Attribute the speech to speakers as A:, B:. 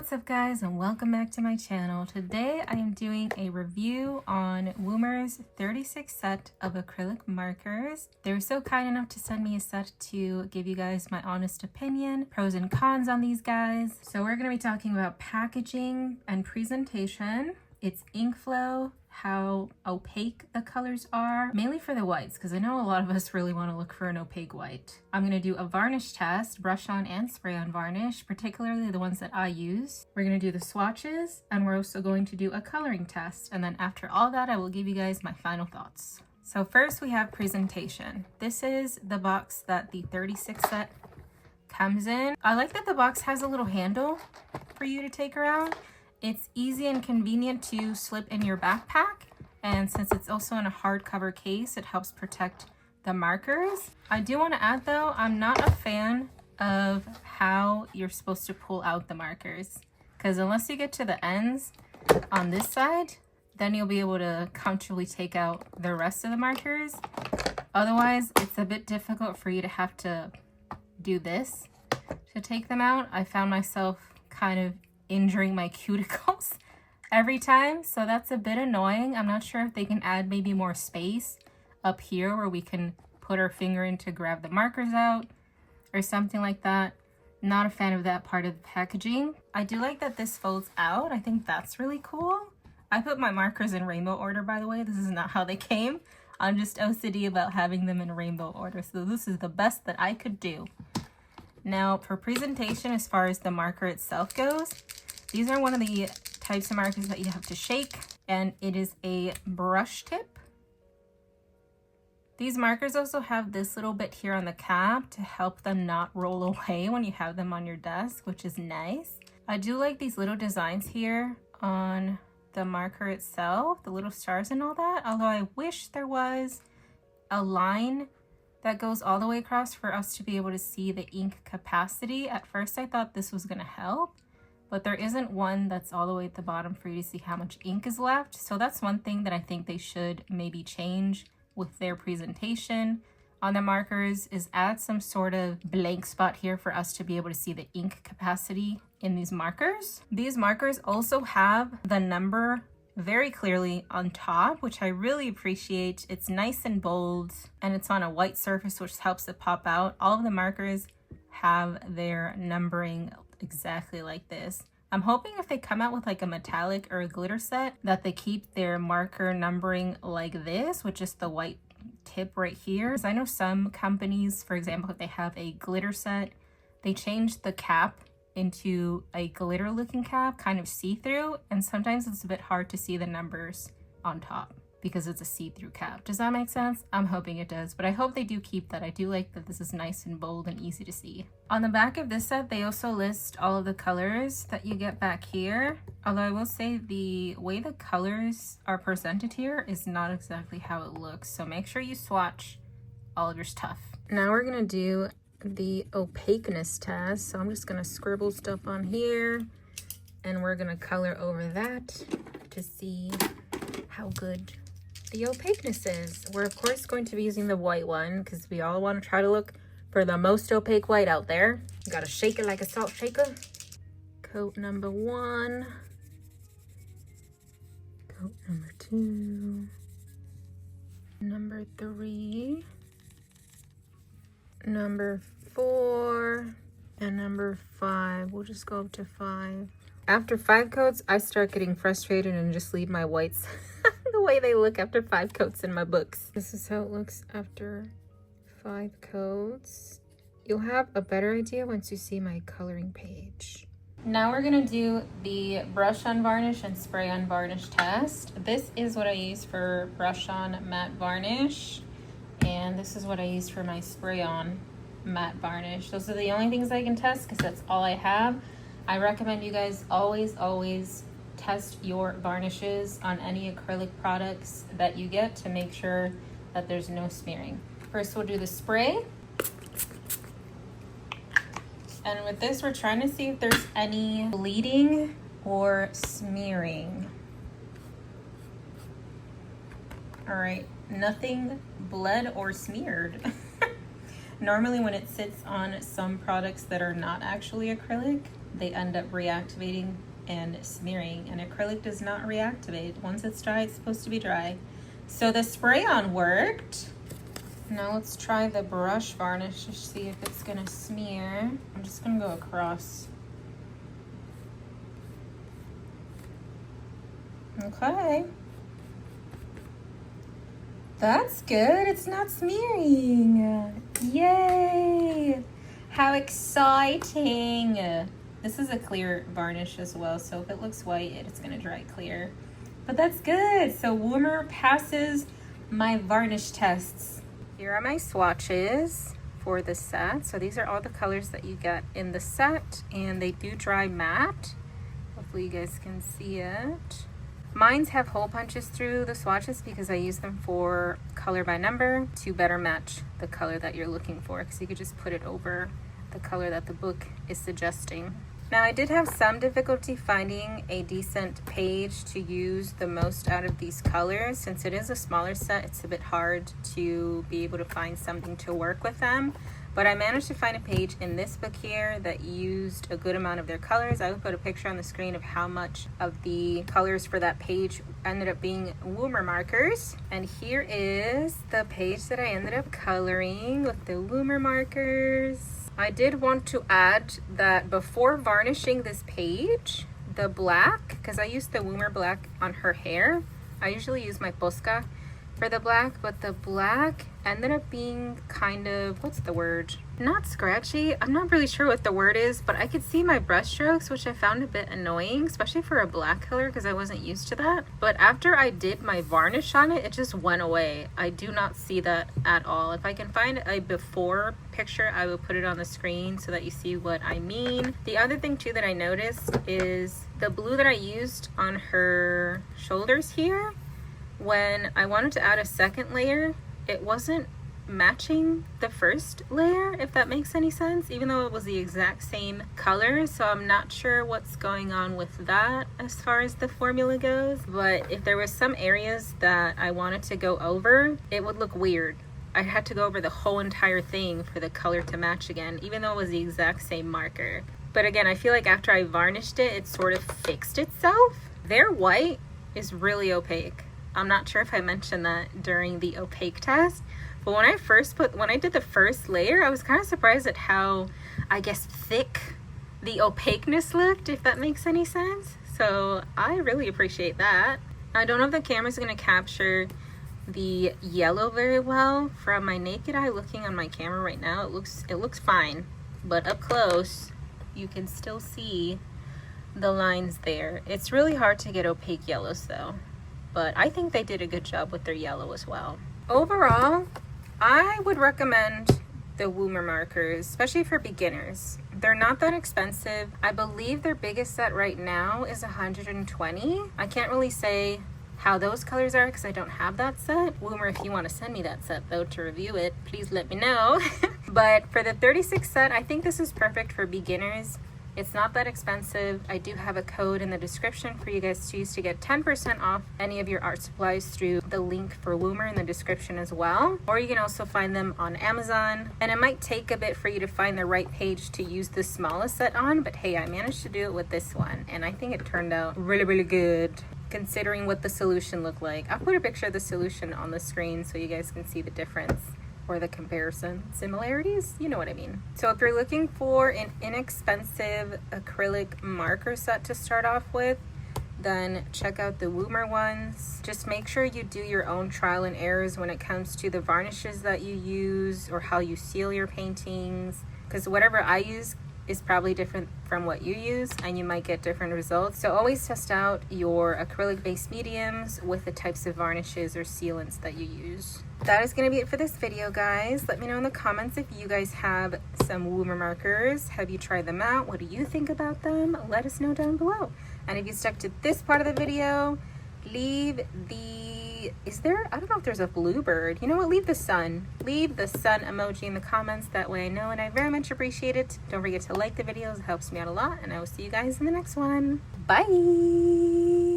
A: what's up guys, and welcome back to my channel. Today I am doing a review on Woomer's 36 set of acrylic markers. They were so kind enough to send me a set to give you guys my honest opinion, pros and cons on these guys. So we're going to be talking about packaging and presentation, its ink flow, how opaque the colors are, mainly for the whites, because I know a lot of us really want to look for an opaque white. I'm going to do a varnish test, brush on and spray on varnish, particularly the ones that I use. We're going to do the swatches, and we're also going to do a coloring test. And then after all that, I will give you guys my final thoughts. So first we have presentation. This is the box that the 36 set comes in. I like that the box has a little handle for you to take around. It's easy and convenient to slip in your backpack, and since it's also in a hardcover case, it helps protect the markers. I do want to add though, I'm not a fan of how you're supposed to pull out the markers, because unless you get to the ends on this side, then you'll be able to comfortably take out the rest of the markers. Otherwise, it's a bit difficult for you to have to do this to take them out. I found myself kind of injuring my cuticles every time, so that's a bit annoying. I'm not sure if they can add maybe more space up here where we can put our finger in to grab the markers out or something like that. Not a fan of that part of the packaging. I do like that this folds out. I think that's really cool. I put my markers in rainbow order, by the way. This is not how they came. I'm just OCD about having them in rainbow order, so this is the best that I could do. Now for presentation, as far as the marker itself goes, these are one of the types of markers that you have to shake, and it is a brush tip. These markers also have this little bit here on the cap to help them not roll away when you have them on your desk, which is nice. I do like these little designs here on the marker itself, the little stars and all that, although I wish there was a line that goes all the way across for us to be able to see the ink capacity. At first I thought this was going to help, but there isn't one that's all the way at the bottom for you to see how much ink is left. So that's one thing that I think they should maybe change with their presentation on the markers, is add some sort of blank spot here for us to be able to see the ink capacity in these markers. These markers also have the number very clearly on top, which I really appreciate. It's nice and bold, and it's on a white surface, which helps it pop out. All of the markers have their numbering exactly like this. I'm hoping if they come out with like a metallic or a glitter set, that they keep their marker numbering like this, with just the white tip right here. Because I know some companies, for example, if they have a glitter set, they change the cap into a glitter looking cap, kind of see-through, and sometimes it's a bit hard to see the numbers on top because it's a see-through cap. Does that make sense? I'm hoping it does, but I hope they do keep that. I do like that this is nice and bold and easy to see. On the back of this set, they also list all of the colors that you get back here, although I will say the way the colors are presented here is not exactly how it looks, so make sure you swatch all of your stuff. Now we're gonna do the opaqueness test, so I'm just gonna scribble stuff on here and we're gonna color over that to see how good the opaqueness is. We're of course going to be using the white one because we all want to try to look for the most opaque white out there. You gotta shake it like a salt shaker. Coat number 1, coat number 2, number 3, number 4, and number 5. We'll just go up to 5. After 5 coats, I start getting frustrated and just leave my whites the way they look after 5 coats in my books. This is how it looks after 5 coats. You'll have a better idea once you see my coloring page. Now we're gonna do the brush on varnish and spray on varnish test. This is what I use for brush on matte varnish, and this is what I use for my spray on matte varnish. Those are the only things I can test because that's all I have. I recommend you guys always test your varnishes on any acrylic products that you get to make sure that there's no smearing. First we'll do the spray, and with this we're trying to see if there's any bleeding or smearing. All right, nothing bled or smeared. Normally when it sits on some products that are not actually acrylic, they end up reactivating and smearing, and acrylic does not reactivate. Once it's dry, it's supposed to be dry. So the spray on worked. Now let's try the brush varnish to see if it's gonna smear. I'm just gonna go across. Okay. That's good, it's not smearing. Yay! How exciting! This is a clear varnish as well, so if it looks white, it's gonna dry clear. But that's good. So Woomer passes my varnish tests. Here are my swatches for the set. So these are all the colors that you get in the set, and they do dry matte. Hopefully you guys can see it. Mines have hole punches through the swatches because I use them for color by number to better match the color that you're looking for, because you could just put it over the color that the book is suggesting. Now I did have some difficulty finding a decent page to use the most out of these colors. Since it is a smaller set, it's a bit hard to be able to find something to work with them. But I managed to find a page in this book here that used a good amount of their colors. I would put a picture on the screen of how much of the colors for that page ended up being Woomer markers. And here is the page that I ended up coloring with the Woomer markers. I did want to add that before varnishing this page, the black, because I used the Woomer black on her hair. I usually use my Posca for the black, but the black ended up being kind of, what's the word? Not scratchy. I'm not really sure what the word is, but I could see my brush strokes, which I found a bit annoying, especially for a black color because I wasn't used to that. But after I did my varnish on it, it just went away. I do not see that at all. If I can find a before picture, I will put it on the screen so that you see what I mean. The other thing too that I noticed is the blue that I used on her shoulders here. When I wanted to add a second layer, it wasn't matching the first layer, if that makes any sense, even though it was the exact same color. So I'm not sure what's going on with that as far as the formula goes. But if there was some areas that I wanted to go over, it would look weird. I had to go over the whole entire thing for the color to match again, even though it was the exact same marker. But again, I feel like after I varnished it, it sort of fixed itself. Their white is really opaque. I'm not sure if I mentioned that during the opaque test, but when I did the first layer, I was kind of surprised at how, I guess, thick the opaqueness looked, if that makes any sense. So I really appreciate that. I don't know if the camera's going to capture the yellow very well. From my naked eye looking on my camera right now, it looks fine, but up close you can still see the lines there. It's really hard to get opaque yellows though, but I think they did a good job with their yellow as well. Overall, I would recommend the Woomer markers, especially for beginners. They're not that expensive. I believe their biggest set right now is 120. I can't really say how those colors are because I don't have that set. Woomer, if you want to send me that set though to review it, please let me know. But for the 36 set, I think this is perfect for beginners. It's not that expensive. I do have a code in the description for you guys to use to get 10% off any of your art supplies through the link for Woomer in the description as well. Or you can also find them on Amazon. And it might take a bit for you to find the right page to use the smallest set on, but hey, I managed to do it with this one. And I think it turned out really, really good considering what the solution looked like. I'll put a picture of the solution on the screen so you guys can see the difference. Or the comparison similarities, you know what I mean. So if you're looking for an inexpensive acrylic marker set to start off with, then check out the Woomer ones. Just make sure you do your own trial and errors when it comes to the varnishes that you use or how you seal your paintings, because whatever I use is probably different from what you use and you might get different results. So always test out your acrylic based mediums with the types of varnishes or sealants that you use. That is going to be it for this video, guys. Let me know in the comments if you guys have some Woomer markers. Have you tried them out? What do you think about them? Let us know down below. And if you stuck to this part of the video, leave the, I don't know if there's a bluebird. You know what? Leave the sun. Leave the sun emoji in the comments. That way I know and I very much appreciate it. Don't forget to like the videos. It helps me out a lot. And I will see you guys in the next one. Bye.